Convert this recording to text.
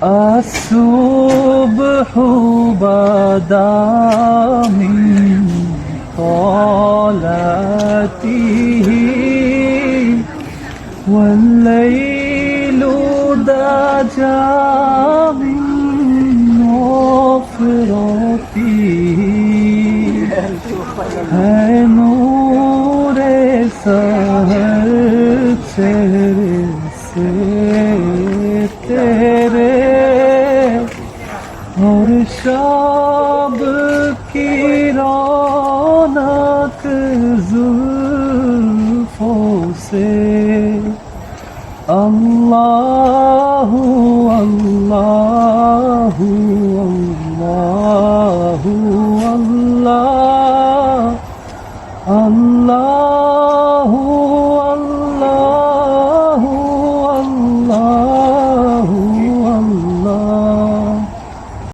الصبح بدا من طلعته والليل دجى من نفرته है नूर सहर चेहरे से तेरे और शाब की रौनक जुल्फों से अल्लाह